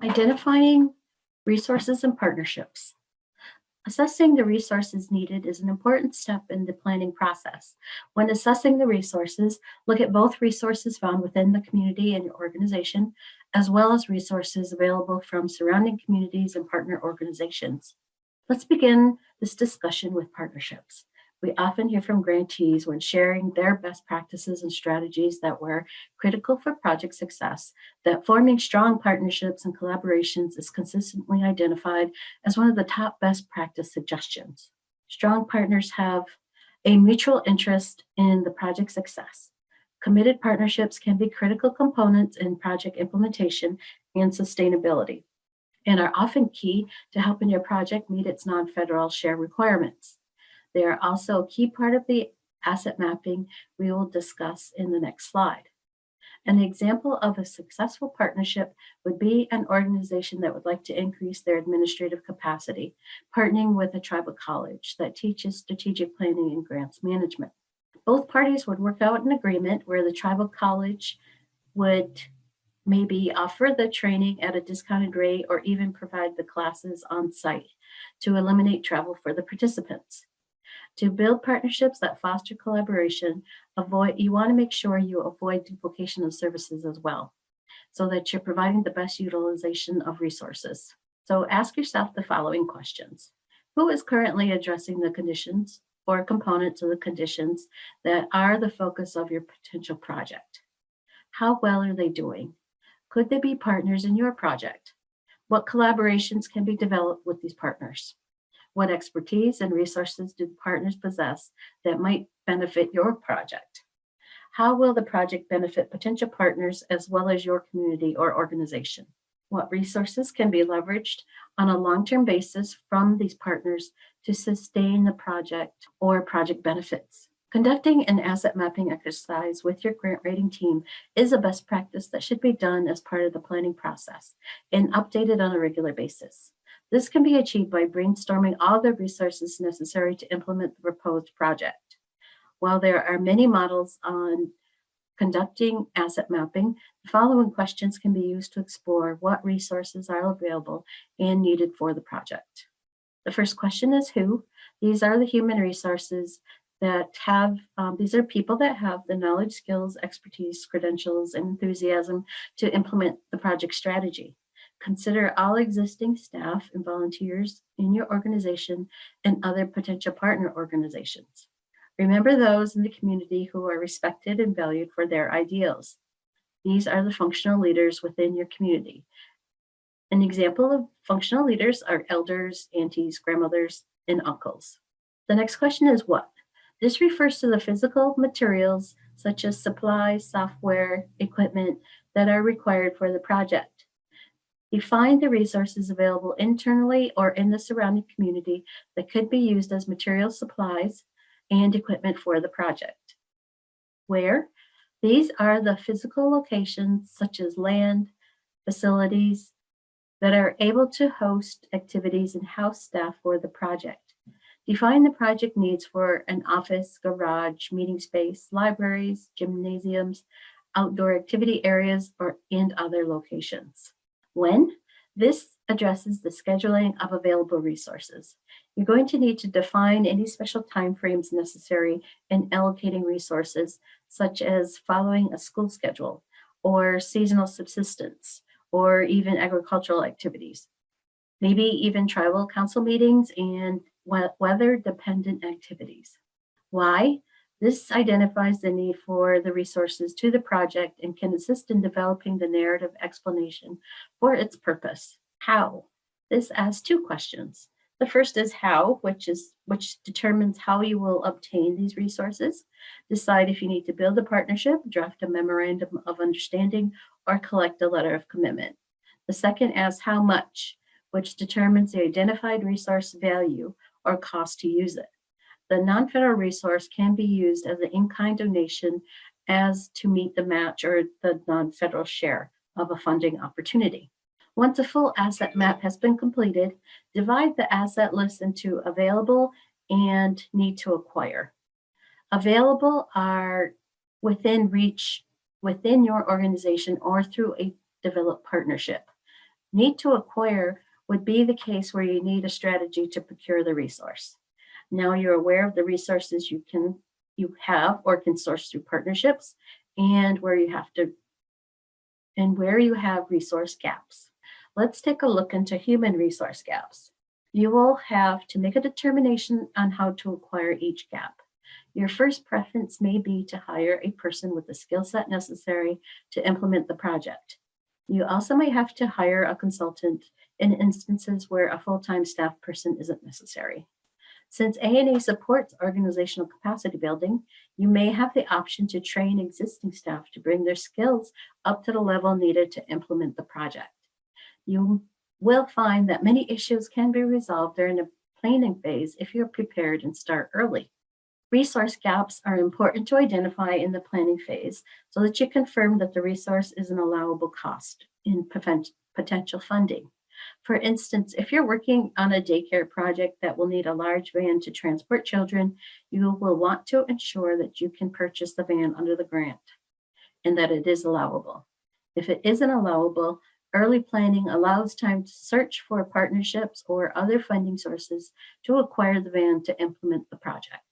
Identifying resources and partnerships. Assessing the resources needed is an important step in the planning process. When assessing the resources, look at both resources found within the community and your organization, as well as resources available from surrounding communities and partner organizations. Let's begin this discussion with partnerships. We often hear from grantees when sharing their best practices and strategies that were critical for project success, that forming strong partnerships and collaborations is consistently identified as one of the top best practice suggestions. Strong partners have a mutual interest in the project success. Committed partnerships can be critical components in project implementation and sustainability, and are often key to helping your project meet its non-federal share requirements. They are also a key part of the asset mapping we will discuss in the next slide. An example of a successful partnership would be an organization that would like to increase their administrative capacity, partnering with a tribal college that teaches strategic planning and grants management. Both parties would work out an agreement where the tribal college would maybe offer the training at a discounted rate or even provide the classes on site to eliminate travel for the participants. To build partnerships that foster collaboration, you want to make sure you avoid duplication of services as well, so that you're providing the best utilization of resources. So ask yourself the following questions. Who is currently addressing the conditions or components of the conditions that are the focus of your potential project? How well are they doing? Could they be partners in your project? What collaborations can be developed with these partners? What expertise and resources do the partners possess that might benefit your project? How will the project benefit potential partners as well as your community or organization? What resources can be leveraged on a long-term basis from these partners to sustain the project or project benefits? Conducting an asset mapping exercise with your grant writing team is a best practice that should be done as part of the planning process and updated on a regular basis. This can be achieved by brainstorming all the resources necessary to implement the proposed project. While there are many models on conducting asset mapping, the following questions can be used to explore what resources are available and needed for the project. The first question is who. These are the human resources that have, these are people that have the knowledge, skills, expertise, credentials, and enthusiasm to implement the project strategy. Consider all existing staff and volunteers in your organization and other potential partner organizations. Remember those in the community who are respected and valued for their ideals. These are the functional leaders within your community. An example of functional leaders are elders, aunties, grandmothers, and uncles. The next question is what? This refers to the physical materials such as supplies, software, equipment that are required for the project. Define the resources available internally or in the surrounding community that could be used as material supplies and equipment for the project. Where? These are the physical locations such as land, facilities that are able to host activities and house staff for the project. Define the project needs for an office, garage, meeting space, libraries, gymnasiums, outdoor activity areas, and other locations. When? This addresses the scheduling of available resources. You're going to need to define any special timeframes necessary in allocating resources, such as following a school schedule or seasonal subsistence, or even agricultural activities. Maybe even tribal council meetings and weather-dependent activities. Why? This identifies the need for the resources to the project and can assist in developing the narrative explanation for its purpose. How? This asks two questions. The first is how, which determines how you will obtain these resources, decide if you need to build a partnership, draft a memorandum of understanding, or collect a letter of commitment. The second asks how much, which determines the identified resource value or cost to use it. The non-federal resource can be used as an in-kind donation as to meet the match or the non-federal share of a funding opportunity. Once a full asset map has been completed, divide the asset list into available and need to acquire. Available are within reach within your organization or through a developed partnership. Need to acquire would be the case where you need a strategy to procure the resource. Now you're aware of the resources you have or can source through partnerships and where you have resource gaps. Let's take a look into human resource gaps. You will have to make a determination on how to acquire each gap. Your first preference may be to hire a person with the skill set necessary to implement the project. You also may have to hire a consultant in instances where a full-time staff person isn't necessary. Since A&E supports organizational capacity building, you may have the option to train existing staff to bring their skills up to the level needed to implement the project. You will find that many issues can be resolved during the planning phase if you're prepared and start early. Resource gaps are important to identify in the planning phase so that you confirm that the resource is an allowable cost in potential funding. For instance, if you're working on a daycare project that will need a large van to transport children, you will want to ensure that you can purchase the van under the grant and that it is allowable. If it isn't allowable, early planning allows time to search for partnerships or other funding sources to acquire the van to implement the project.